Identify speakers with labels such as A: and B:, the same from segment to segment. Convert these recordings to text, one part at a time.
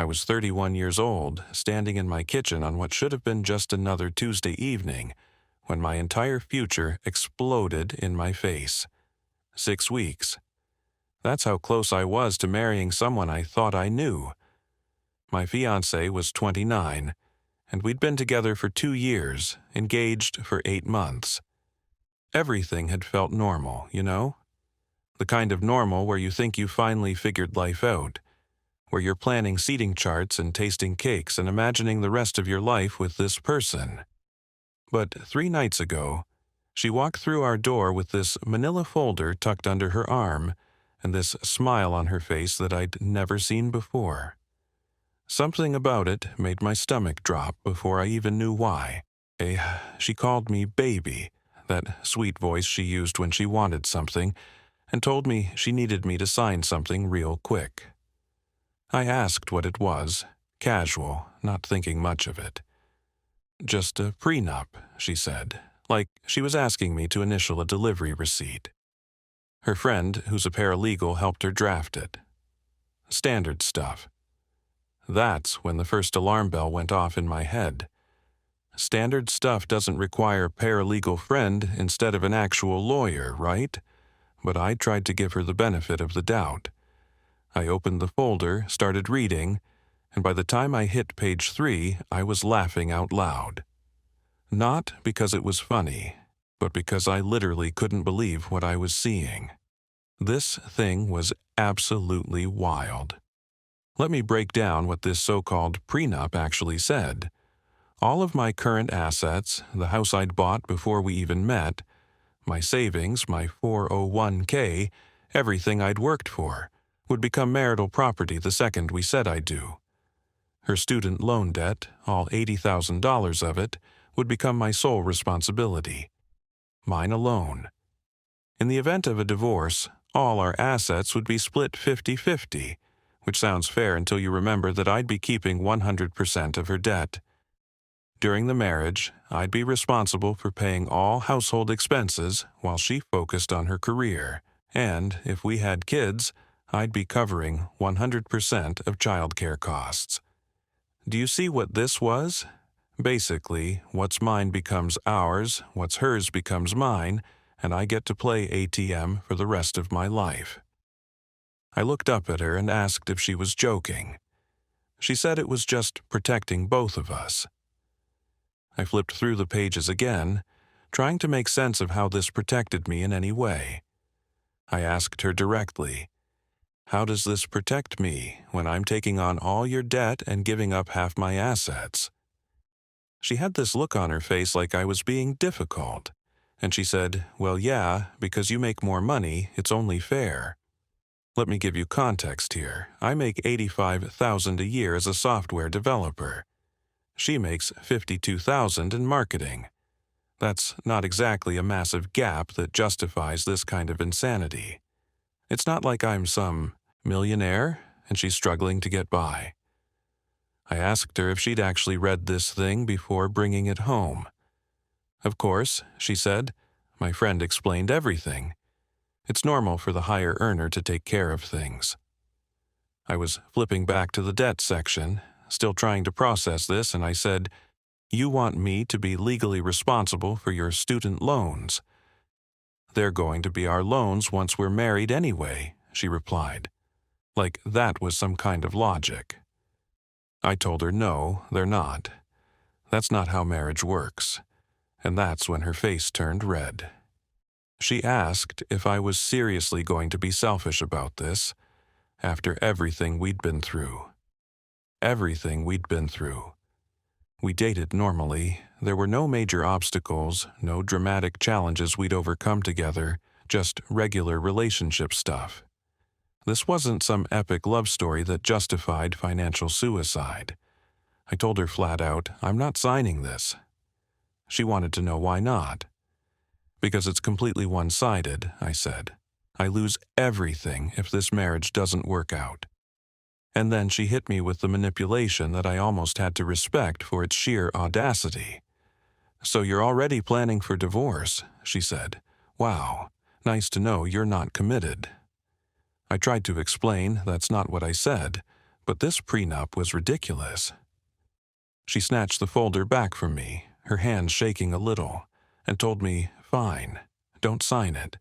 A: I was 31 years old, standing in my kitchen on what should have been just another Tuesday evening, when my entire future exploded in my face. 6 weeks. That's how close I was to marrying someone I thought I knew. My fiancée was 29, and we'd been together for 2 years, engaged for 8 months. Everything had felt normal, you know? The kind of normal where you think you finally figured life out, where you're planning seating charts and tasting cakes and imagining the rest of your life with this person. But 3 nights ago, she walked through our door with this manila folder tucked under her arm and this smile on her face that I'd never seen before. Something about it made my stomach drop before I even knew why. She called me baby, that sweet voice she used when she wanted something, and told me she needed me to sign something real quick. I asked what it was, casual, not thinking much of it. Just a prenup, she said, like she was asking me to initial a delivery receipt. Her friend, who's a paralegal, helped her draft it. Standard stuff. That's when the first alarm bell went off in my head. Standard stuff doesn't require a paralegal friend instead of an actual lawyer, right? But I tried to give her the benefit of the doubt. I opened the folder, started reading, and by the time I hit page 3, I was laughing out loud. Not because it was funny, but because I literally couldn't believe what I was seeing. This thing was absolutely wild. Let me break down what this so-called prenup actually said. All of my current assets, the house I'd bought before we even met, my savings, my 401k, everything I'd worked for, would become marital property the second we said I do. Her student loan debt, all $80,000 of it, would become my sole responsibility. Mine alone. In the event of a divorce, all our assets would be split 50-50, which sounds fair until you remember that I'd be keeping 100% of her debt. During the marriage, I'd be responsible for paying all household expenses while she focused on her career, and if we had kids, I'd be covering 100% of childcare costs. Do you see what this was? Basically, what's mine becomes ours, what's hers becomes mine, and I get to play ATM for the rest of my life. I looked up at her and asked if she was joking. She said it was just protecting both of us. I flipped through the pages again, trying to make sense of how this protected me in any way. I asked her directly, "How does this protect me when I'm taking on all your debt and giving up half my assets?" She had this look on her face like I was being difficult, and she said, "Well, yeah, because you make more money, it's only fair." Let me give you context here. I make $85,000 a year as a software developer. She makes $52,000 in marketing. That's not exactly a massive gap that justifies this kind of insanity. It's not like I'm some millionaire and she's struggling to get by. I asked her if she'd actually read this thing before bringing it home. Of course, she said. My friend explained everything. It's normal for the higher earner to take care of things. I was flipping back to the debt section, still trying to process this, and I said, "You want me to be legally responsible for your student loans." "They're going to be our loans once we're married anyway," she replied. Like that was some kind of logic. I told her no, they're not. That's not how marriage works. And that's when her face turned red. She asked if I was seriously going to be selfish about this, after everything we'd been through. Everything we'd been through. We dated normally. There were no major obstacles, no dramatic challenges we'd overcome together, just regular relationship stuff. This wasn't some epic love story that justified financial suicide. I told her flat out, "I'm not signing this." She wanted to know why not. "Because it's completely one-sided," I said. "I lose everything if this marriage doesn't work out." And then she hit me with the manipulation that I almost had to respect for its sheer audacity. "So you're already planning for divorce," she said. "Wow, nice to know you're not committed." I tried to explain that's not what I said, But this prenup was ridiculous. She snatched the folder back from me, her hands shaking a little, and told me, "Fine, don't sign it,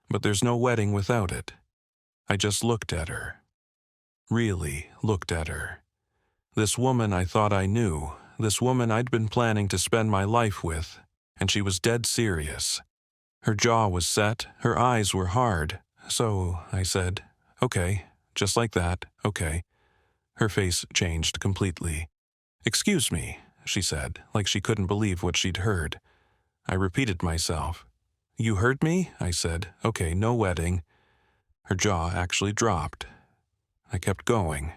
A: but there's no wedding without it." I just looked at her. Really looked at her. This woman I thought I knew, this woman I'd been planning to spend my life with, and she was dead serious. Her jaw was set, her eyes were hard. "So," I said, "Okay, just like that, okay." Her face changed completely. "Excuse me," she said, like she couldn't believe what she'd heard. I repeated myself. "You heard me?" I said. "Okay, no wedding." Her jaw actually dropped. I kept going.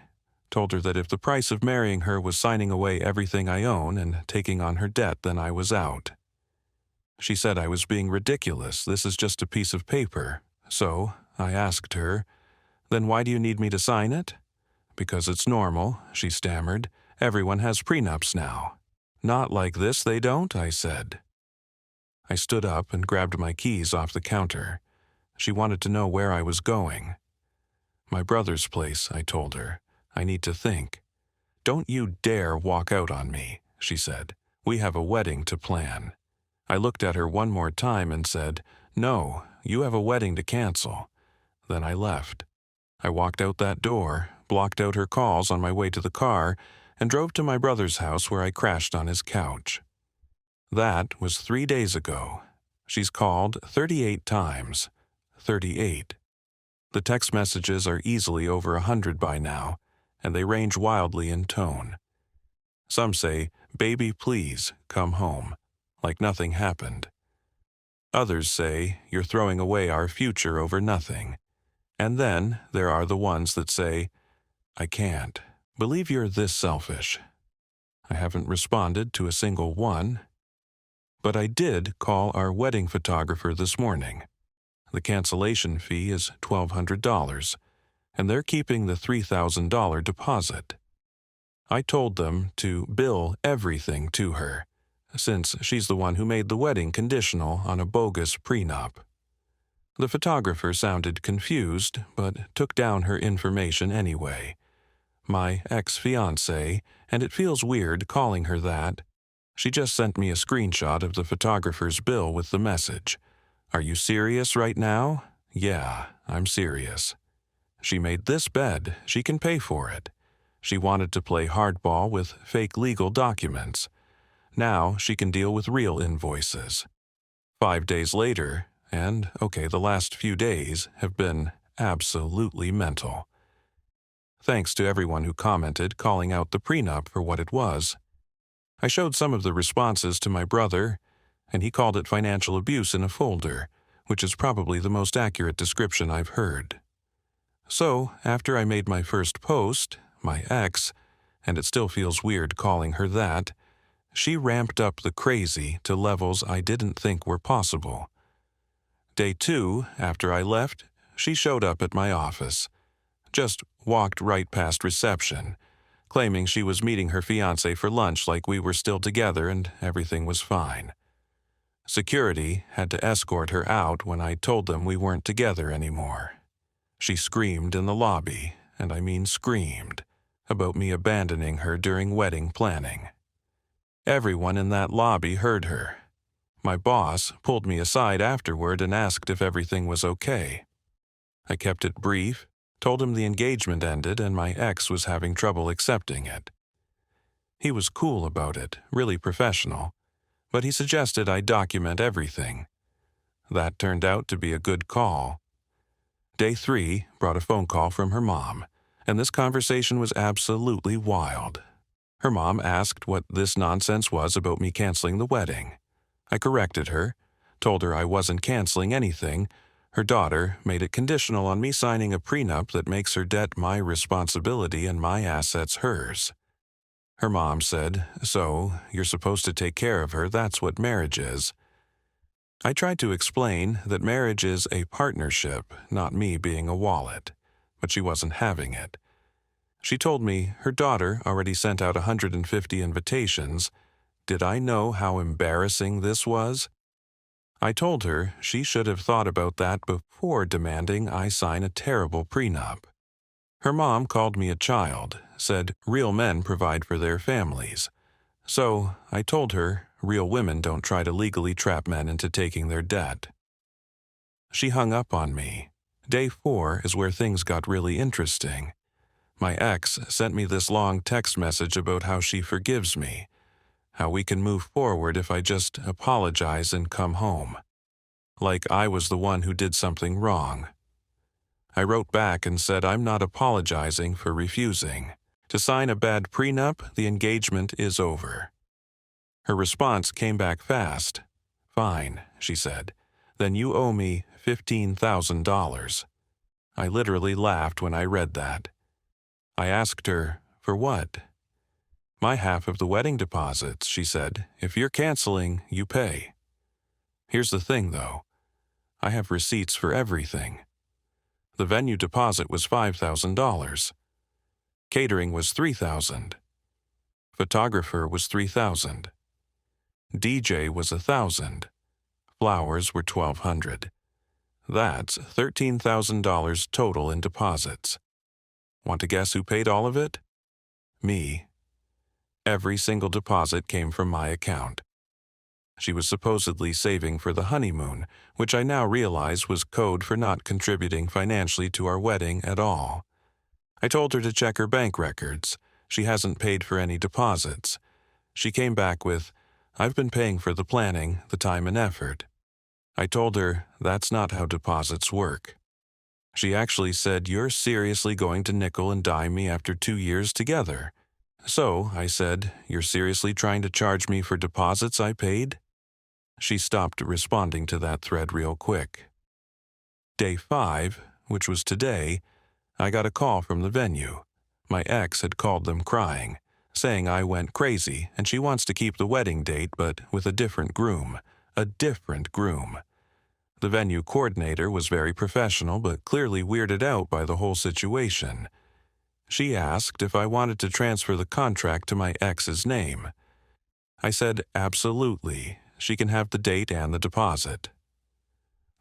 A: Told her that if the price of marrying her was signing away everything I own and taking on her debt, then I was out. She said I was being ridiculous. "This is just a piece of paper." So I asked her, "Then why do you need me to sign it?" "Because it's normal," she stammered. "Everyone has prenups now." "Not like this, they don't," I said. I stood up and grabbed my keys off the counter. She wanted to know where I was going. "My brother's place," I told her. "I need to think." "Don't you dare walk out on me," she said. "We have a wedding to plan." I looked at her one more time and said, "No, you have a wedding to cancel." Then I left. I walked out that door, blocked out her calls on my way to the car, and drove to my brother's house where I crashed on his couch. That was 3 days ago. She's called 38 times. 38. The text messages are easily over 100 by now, and they range wildly in tone. Some say, "Baby, please, come home," like nothing happened. Others say, "You're throwing away our future over nothing." And then there are the ones that say, "I can't believe you're this selfish." I haven't responded to a single one, but I did call our wedding photographer this morning. The cancellation fee is $1,200, and they're keeping the $3,000 deposit. I told them to bill everything to her, since she's the one who made the wedding conditional on a bogus prenup. The photographer sounded confused, but took down her information anyway. My ex-fiancée, and it feels weird calling her that. She just sent me a screenshot of the photographer's bill with the message, "Are you serious right now?" "Yeah, I'm serious." She made this bed, she can pay for it. She wanted to play hardball with fake legal documents. Now she can deal with real invoices. 5 days later, and the last few days have been absolutely mental. Thanks to everyone who commented calling out the prenup for what it was. I showed some of the responses to my brother, and he called it financial abuse in a folder, which is probably the most accurate description I've heard. So, after I made my first post, my ex, and it still feels weird calling her that, she ramped up the crazy to levels I didn't think were possible. Day 2, after I left, she showed up at my office. Just walked right past reception, claiming she was meeting her fiancé for lunch like we were still together and everything was fine. Security had to escort her out when I told them we weren't together anymore. She screamed in the lobby, and I mean screamed, about me abandoning her during wedding planning. Everyone in that lobby heard her. My boss pulled me aside afterward and asked if everything was okay. I kept it brief, told him the engagement ended and my ex was having trouble accepting it. He was cool about it, really professional, but he suggested I document everything. That turned out to be a good call. Day 3 brought a phone call from her mom, and this conversation was absolutely wild. Her mom asked what this nonsense was about me canceling the wedding. I corrected her, told her I wasn't canceling anything. Her daughter made it conditional on me signing a prenup that makes her debt my responsibility and my assets hers. Her mom said, "So, you're supposed to take care of her, that's what marriage is." I tried to explain that marriage is a partnership, not me being a wallet, but she wasn't having it. She told me her daughter already sent out 150 invitations. Did I know how embarrassing this was? I told her she should have thought about that before demanding I sign a terrible prenup. Her mom called me a child, said real men provide for their families. So I told her real women don't try to legally trap men into taking their debt. She hung up on me. Day 4 is where things got really interesting. My ex sent me this long text message about how she forgives me, how we can move forward if I just apologize and come home. Like I was the one who did something wrong. I wrote back and said I'm not apologizing for refusing. To sign a bad prenup, the engagement is over. Her response came back fast. Fine, she said. Then you owe me $15,000. I literally laughed when I read that. I asked her, for what? My half of the wedding deposits, she said. If you're canceling, you pay. Here's the thing, though. I have receipts for everything. The venue deposit was $5,000. Catering was $3,000. Photographer was $3,000. DJ was $1,000. Flowers were $1,200. That's $13,000 total in deposits. Want to guess who paid all of it? Me. Every single deposit came from my account. She was supposedly saving for the honeymoon, which I now realize was code for not contributing financially to our wedding at all. I told her to check her bank records. She hasn't paid for any deposits. She came back with, I've been paying for the planning, the time and effort. I told her that's not how deposits work. She actually said, you're seriously going to nickel and dime me after 2 years together. So, I said, you're seriously trying to charge me for deposits I paid? She stopped responding to that thread real quick. Day 5, which was today, I got a call from the venue. My ex had called them crying, saying I went crazy and she wants to keep the wedding date but with a different groom. A different groom. The venue coordinator was very professional but clearly weirded out by the whole situation. She asked if I wanted to transfer the contract to my ex's name. I said absolutely, she can have the date and the deposit.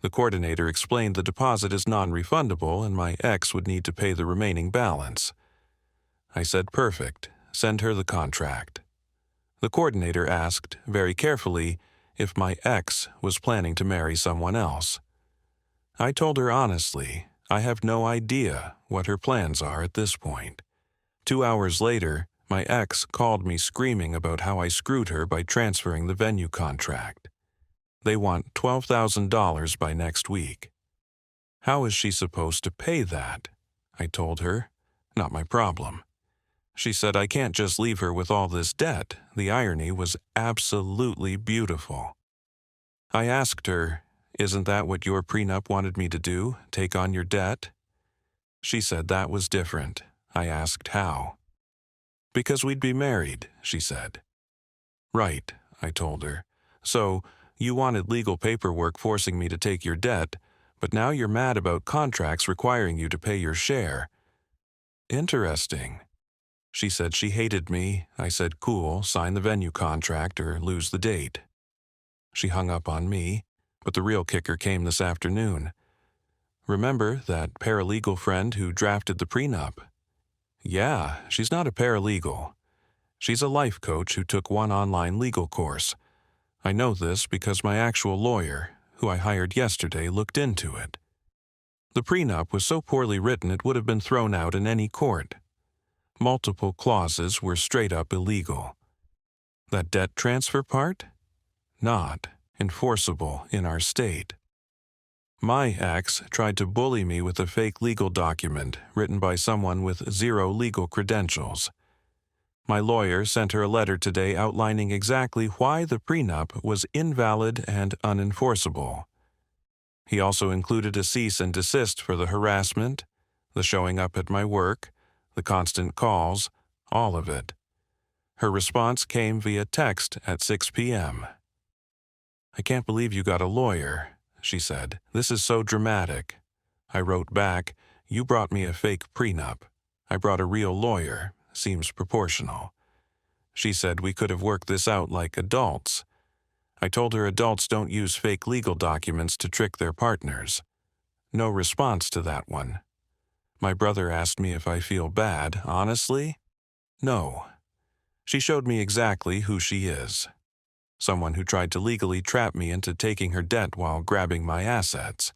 A: The coordinator explained the deposit is non-refundable and my ex would need to pay the remaining balance. I said perfect, send her the contract. The coordinator asked, very carefully, if my ex was planning to marry someone else. I told her honestly, I have no idea what her plans are at this point. 2 hours later, my ex called me screaming about how I screwed her by transferring the venue contract. They want $12,000 by next week. How is she supposed to pay that? I told her, not my problem. She said I can't just leave her with all this debt. The irony was absolutely beautiful. I asked her, isn't that what your prenup wanted me to do, take on your debt? She said that was different. I asked how. Because we'd be married, she said. Right, I told her. So, you wanted legal paperwork forcing me to take your debt, but now you're mad about contracts requiring you to pay your share. Interesting. She said she hated me. I said, cool, sign the venue contract or lose the date. She hung up on me, but the real kicker came this afternoon. Remember that paralegal friend who drafted the prenup? Yeah, she's not a paralegal. She's a life coach who took one online legal course. I know this because my actual lawyer, who I hired yesterday, looked into it. The prenup was so poorly written it would have been thrown out in any court. Multiple clauses were straight up illegal. That debt transfer part? Not enforceable in our state. My ex tried to bully me with a fake legal document written by someone with zero legal credentials. My lawyer sent her a letter today outlining exactly why the prenup was invalid and unenforceable. He also included a cease and desist for the harassment, the showing up at my work, the constant calls, all of it. Her response came via text at 6 p.m. I can't believe you got a lawyer, she said. This is so dramatic. I wrote back, you brought me a fake prenup. I brought a real lawyer. Seems proportional. She said we could have worked this out like adults. I told her adults don't use fake legal documents to trick their partners. No response to that one. My brother asked me if I feel bad. Honestly, No. She showed me exactly who she is. Someone who tried to legally trap me into taking her debt while grabbing my assets.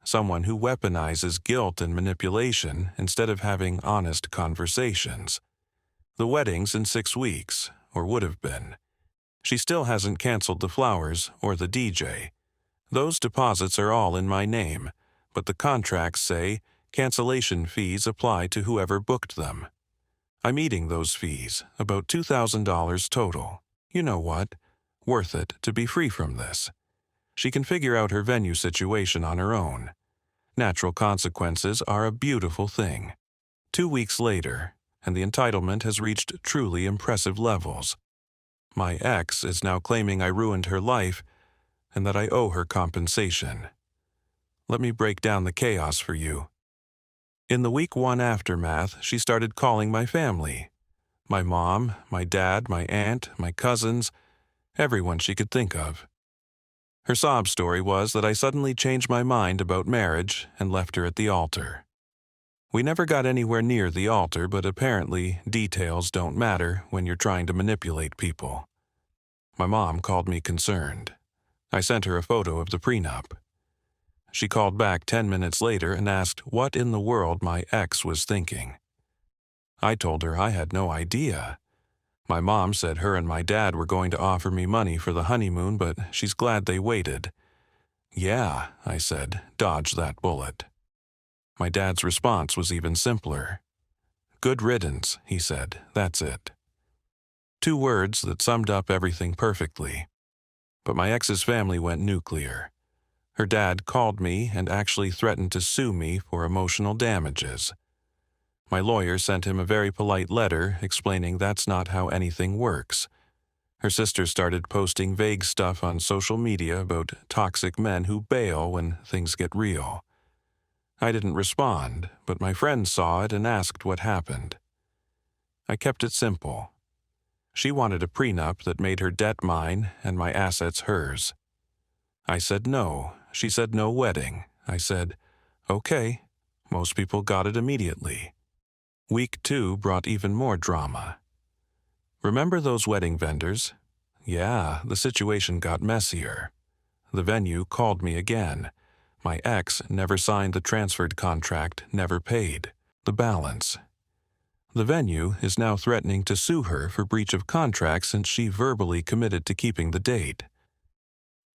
A: Someone who weaponizes guilt and manipulation instead of having honest conversations. The wedding's in 6 weeks, or would have been. She still hasn't canceled the flowers or the DJ. Those deposits are all in my name, but the contracts say cancellation fees apply to whoever booked them. I'm eating those fees, about $2,000 total. You know what? Worth it to be free from this. She can figure out her venue situation on her own. Natural consequences are a beautiful thing. 2 weeks later, and the entitlement has reached truly impressive levels. My ex is now claiming I ruined her life and that I owe her compensation. Let me break down the chaos for you. In the week 1 aftermath, she started calling my family. My mom, my dad, my aunt, my cousins, everyone she could think of. Her sob story was that I suddenly changed my mind about marriage and left her at the altar. We never got anywhere near the altar, but apparently details don't matter when you're trying to manipulate people. My mom called me concerned. I sent her a photo of the prenup. She called back 10 minutes later and asked what in the world my ex was thinking. I told her I had no idea. My mom said her and my dad were going to offer me money for the honeymoon, but she's glad they waited. Yeah, I said, dodge that bullet. My dad's response was even simpler. Good riddance, he said, that's it. 2 words that summed up everything perfectly. But my ex's family went nuclear. Her dad called me and actually threatened to sue me for emotional damages. My lawyer sent him a very polite letter explaining that's not how anything works. Her sister started posting vague stuff on social media about toxic men who bail when things get real. I didn't respond, but my friend saw it and asked what happened. I kept it simple. She wanted a prenup that made her debt mine and my assets hers. I said no. She said no wedding. I said, okay. Most people got it immediately. Week 2 brought even more drama. Remember those wedding vendors? Yeah, the situation got messier. The venue called me again. My ex never signed the transferred contract, never paid. The balance. The venue is now threatening to sue her for breach of contract since she verbally committed to keeping the date.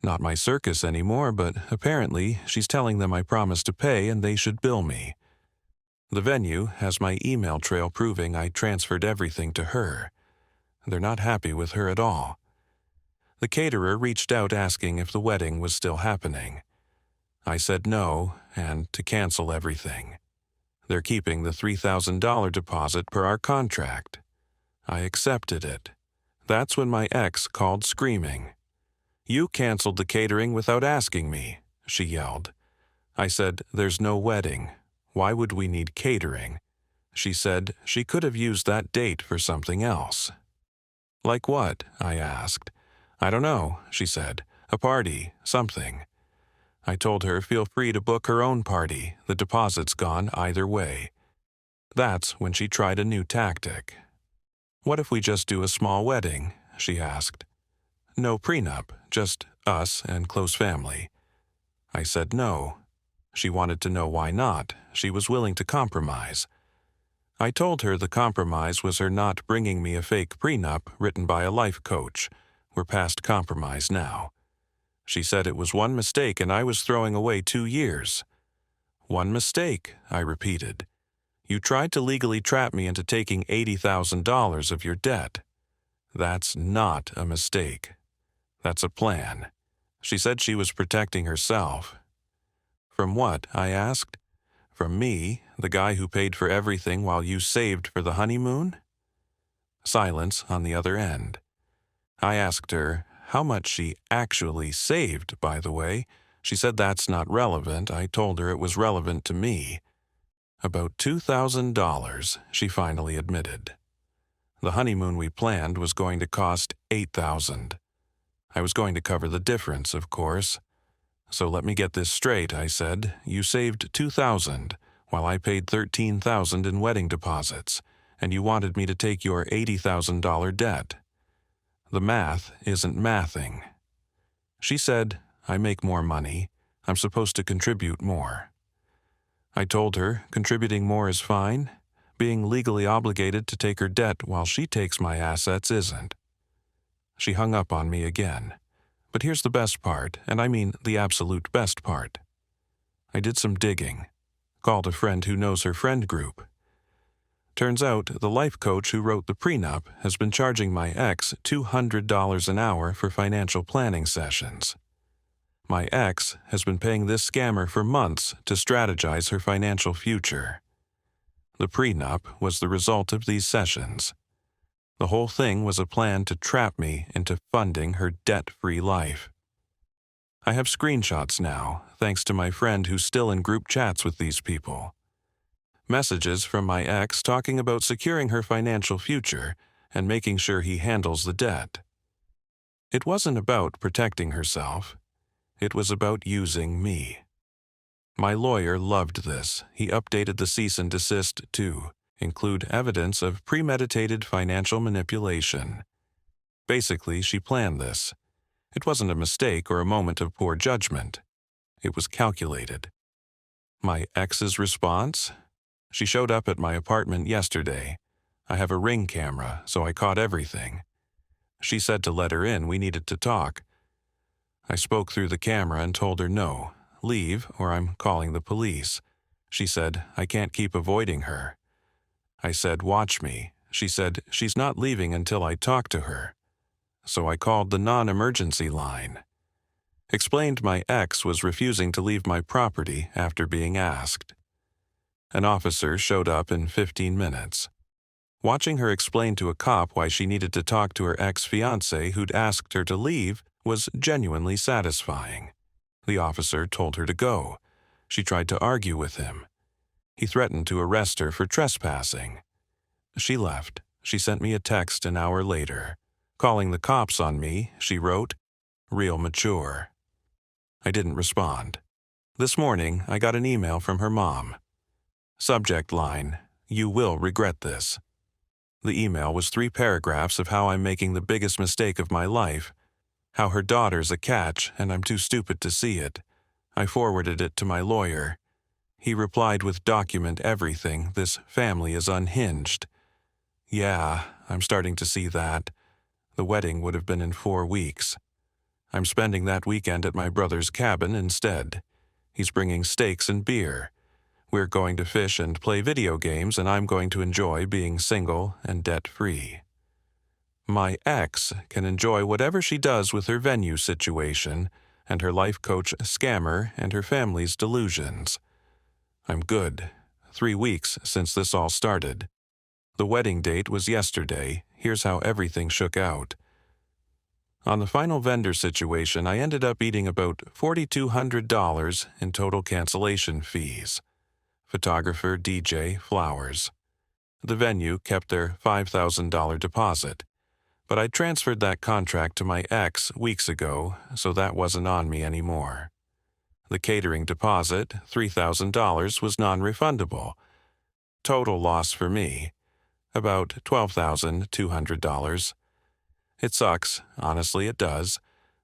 A: Not my circus anymore, but apparently she's telling them I promised to pay and they should bill me. The venue has my email trail proving I transferred everything to her. They're not happy with her at all. The caterer reached out asking if the wedding was still happening. I said no, and to cancel everything. They're keeping the $3,000 deposit per our contract. I accepted it. That's when my ex called screaming. You canceled the catering without asking me, she yelled. I said, there's no wedding. Why would we need catering? She said she could have used that date for something else. Like what? I asked. I don't know, she said. A party, something. I told her feel free to book her own party. The deposit's gone either way. That's when she tried a new tactic. What if we just do a small wedding? She asked. No prenup, just us and close family. I said no. She wanted to know why not. She was willing to compromise. I told her the compromise was her not bringing me a fake prenup written by a life coach. We're past compromise now. She said it was one mistake and I was throwing away 2 years. One mistake, I repeated. You tried to legally trap me into taking $80,000 of your debt. That's not a mistake. That's a plan. She said she was protecting herself. From what? I asked. From me, the guy who paid for everything while you saved for the honeymoon? Silence on the other end. I asked her how much she actually saved, by the way. She said that's not relevant. I told her it was relevant to me. About $2,000, she finally admitted. The honeymoon we planned was going to cost $8,000. I was going to cover the difference, of course. So let me get this straight, I said. You saved $2,000, while I paid $13,000 in wedding deposits, and you wanted me to take your $80,000 debt. The math isn't mathing. She said, I make more money. I'm supposed to contribute more. I told her contributing more is fine. Being legally obligated to take her debt while she takes my assets isn't. She hung up on me again. But here's the best part, and I mean the absolute best part. I did some digging. Called a friend who knows her friend group. Turns out the life coach who wrote the prenup has been charging my ex $200 an hour for financial planning sessions. My ex has been paying this scammer for months to strategize her financial future. The prenup was the result of these sessions. The whole thing was a plan to trap me into funding her debt-free life. I have screenshots now, thanks to my friend who's still in group chats with these people. Messages from my ex talking about securing her financial future and making sure he handles the debt. It wasn't about protecting herself. It was about using me. My lawyer loved this. He updated the cease and desist to include evidence of premeditated financial manipulation. Basically, she planned this. It wasn't a mistake or a moment of poor judgment. It was calculated. My ex's response? She showed up at my apartment yesterday. I have a Ring camera, so I caught everything. She said to let her in, we needed to talk. I spoke through the camera and told her no, leave or I'm calling the police. She said, I can't keep avoiding her. I said, watch me. She said, she's not leaving until I talk to her. So I called the non-emergency line. Explained my ex was refusing to leave my property after being asked. An officer showed up in 15 minutes. Watching her explain to a cop why she needed to talk to her ex-fiancé who'd asked her to leave was genuinely satisfying. The officer told her to go. She tried to argue with him. He threatened to arrest her for trespassing. She left. She sent me a text an hour later. Calling the cops on me, she wrote, real mature. I didn't respond. This morning, I got an email from her mom. Subject line, you will regret this. The email was 3 paragraphs of how I'm making the biggest mistake of my life, how her daughter's a catch and I'm too stupid to see it. I forwarded it to my lawyer. He replied with document everything, this family is unhinged. Yeah, I'm starting to see that. The wedding would have been in 4 weeks. I'm spending that weekend at my brother's cabin instead. He's bringing steaks and beer. We're going to fish and play video games, and I'm going to enjoy being single and debt-free. My ex can enjoy whatever she does with her venue situation and her life coach scammer and her family's delusions. I'm good. 3 weeks since this all started. The wedding date was yesterday. Here's how everything shook out. On the final vendor situation, I ended up eating about $4,200 in total cancellation fees. Photographer, DJ, flowers. The venue kept their $5,000 deposit, but I transferred that contract to my ex weeks ago, so that wasn't on me anymore. The catering deposit, $3,000, was non-refundable. Total loss for me, about $12,200. It sucks, honestly it does,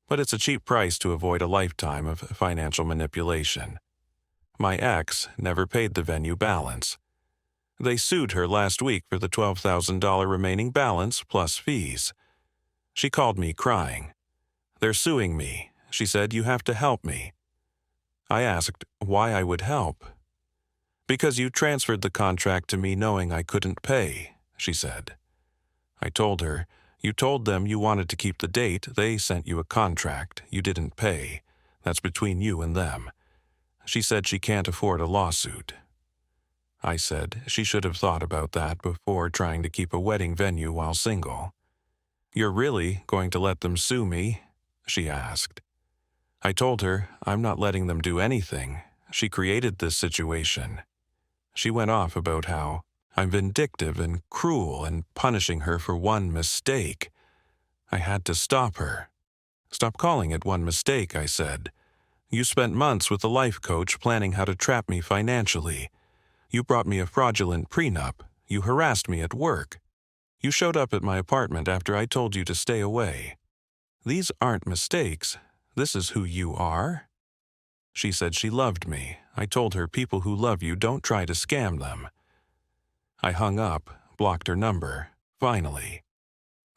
A: but it's a cheap price to avoid a lifetime of financial manipulation. My ex never paid the venue balance. They sued her last week for the $12,000 remaining balance plus fees. She called me crying. They're suing me. She said, you have to help me. I asked why I would help. Because you transferred the contract to me knowing I couldn't pay, she said. I told her, you told them you wanted to keep the date, they sent you a contract, you didn't pay. That's between you and them. She said she can't afford a lawsuit. I said she should have thought about that before trying to keep a wedding venue while single. You're really going to let them sue me? She asked. I told her I'm not letting them do anything. She created this situation. She went off about how I'm vindictive and cruel and punishing her for one mistake. I had to stop her. Stop calling it one mistake, I said. You spent months with a life coach planning how to trap me financially. You brought me a fraudulent prenup. You harassed me at work. You showed up at my apartment after I told you to stay away. These aren't mistakes. This is who you are." She said she loved me. I told her people who love you don't try to scam them. I hung up, blocked her number, finally.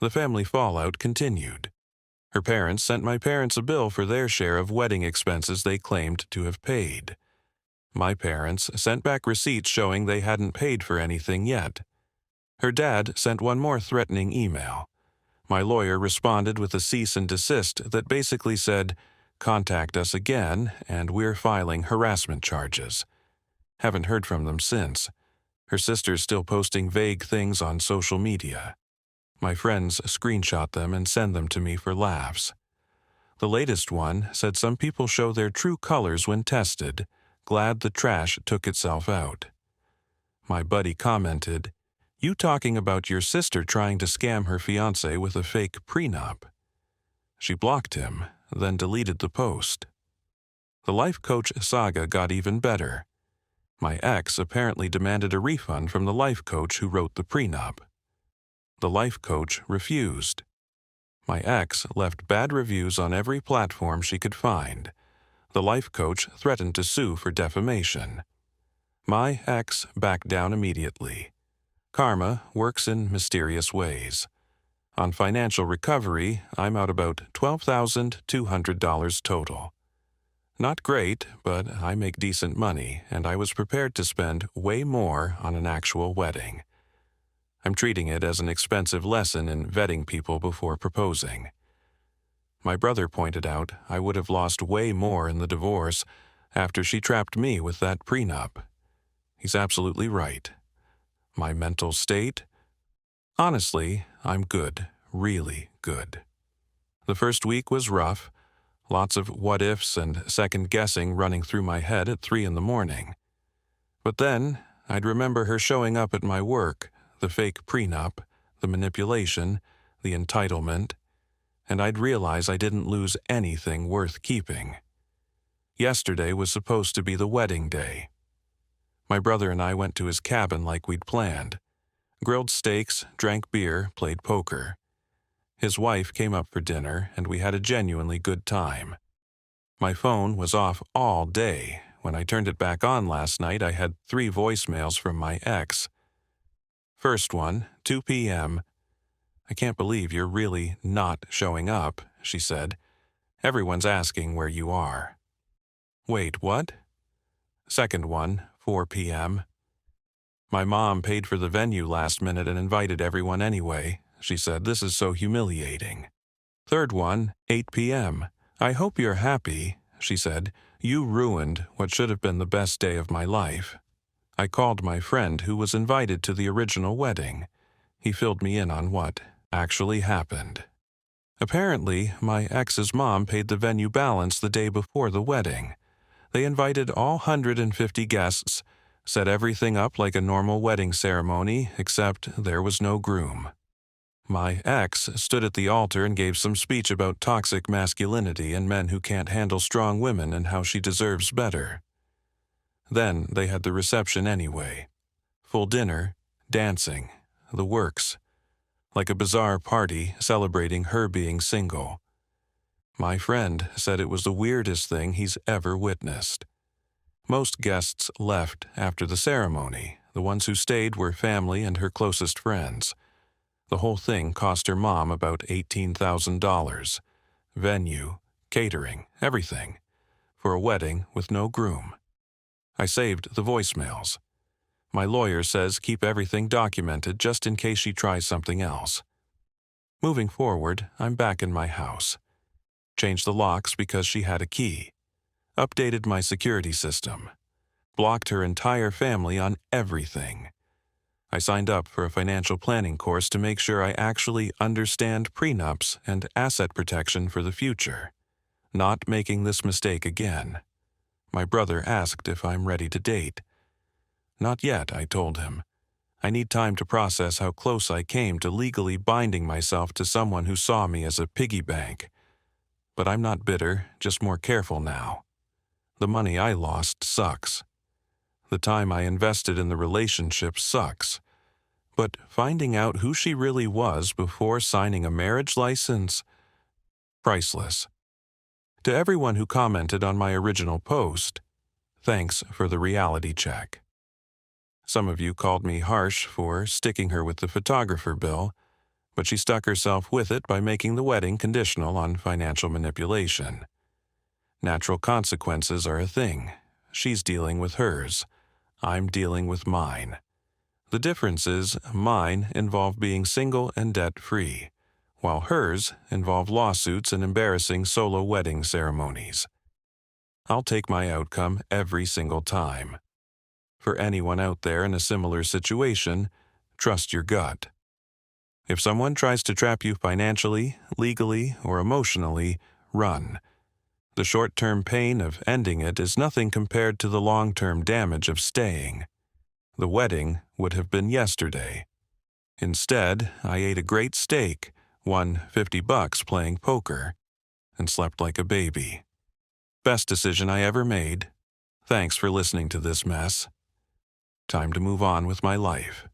A: The family fallout continued. Her parents sent my parents a bill for their share of wedding expenses they claimed to have paid. My parents sent back receipts showing they hadn't paid for anything yet. Her dad sent one more threatening email. My lawyer responded with a cease and desist that basically said, "Contact us again, and we're filing harassment charges." Haven't heard from them since. Her sister's still posting vague things on social media. My friends screenshot them and send them to me for laughs. The latest one said some people show their true colors when tested, glad the trash took itself out. My buddy commented, "You talking about your sister trying to scam her fiancé with a fake prenup?" She blocked him, then deleted the post. The life coach saga got even better. My ex apparently demanded a refund from the life coach who wrote the prenup. The life coach refused. My ex left bad reviews on every platform she could find. The life coach threatened to sue for defamation. My ex backed down immediately. Karma works in mysterious ways. On financial recovery, I'm out about $12,200 total. Not great, but I make decent money, and I was prepared to spend way more on an actual wedding. I'm treating it as an expensive lesson in vetting people before proposing. My brother pointed out I would have lost way more in the divorce after she trapped me with that prenup. He's absolutely right. My mental state? Honestly, I'm good, really good. The first week was rough, lots of what-ifs and second-guessing running through my head at 3 a.m. But then, I'd remember her showing up at my work, the fake prenup, the manipulation, the entitlement, and I'd realize I didn't lose anything worth keeping. Yesterday was supposed to be the wedding day. My brother and I went to his cabin like we'd planned. Grilled steaks, drank beer, played poker. His wife came up for dinner, and we had a genuinely good time. My phone was off all day. When I turned it back on last night, I had 3 voicemails from my ex. First one, 2 p.m. "I can't believe you're really not showing up," she said. "Everyone's asking where you are." "Wait, what?" Second one, 4 p.m. "My mom paid for the venue last minute and invited everyone anyway," she said. "This is so humiliating." Third one, 8 p.m. "I hope you're happy," she said. "You ruined what should have been the best day of my life." I called my friend who was invited to the original wedding. He filled me in on what actually happened. Apparently, my ex's mom paid the venue balance the day before the wedding. They invited all 150 guests, set everything up like a normal wedding ceremony, except there was no groom. My ex stood at the altar and gave some speech about toxic masculinity and men who can't handle strong women and how she deserves better. Then they had the reception anyway. Full dinner, dancing, the works. Like a bizarre party celebrating her being single. My friend said it was the weirdest thing he's ever witnessed. Most guests left after the ceremony. The ones who stayed were family and her closest friends. The whole thing cost her mom about $18,000. Venue, catering, everything. For a wedding with no groom. I saved the voicemails. My lawyer says keep everything documented just in case she tries something else. Moving forward, I'm back in my house. Changed the locks because she had a key. Updated my security system. Blocked her entire family on everything. I signed up for a financial planning course to make sure I actually understand prenups and asset protection for the future. Not making this mistake again. My brother asked if I'm ready to date. Not yet, I told him. I need time to process how close I came to legally binding myself to someone who saw me as a piggy bank. But I'm not bitter, just more careful now. The money I lost sucks. The time I invested in the relationship sucks. but finding out who she really was before signing a marriage license? Priceless. To everyone who commented on my original post, thanks for the reality check. Some of you called me harsh for sticking her with the photographer bill, but she stuck herself with it by making the wedding conditional on financial manipulation. Natural consequences are a thing. She's dealing with hers. I'm dealing with mine. The difference is mine involve being single and debt-free, while hers involve lawsuits and embarrassing solo wedding ceremonies. I'll take my outcome every single time. For anyone out there in a similar situation, trust your gut. If someone tries to trap you financially, legally, or emotionally, run. The short-term pain of ending it is nothing compared to the long-term damage of staying. The wedding would have been yesterday. Instead, I ate a great steak, won $50 playing poker, and slept like a baby. Best decision I ever made. Thanks for listening to this mess. Time to move on with my life.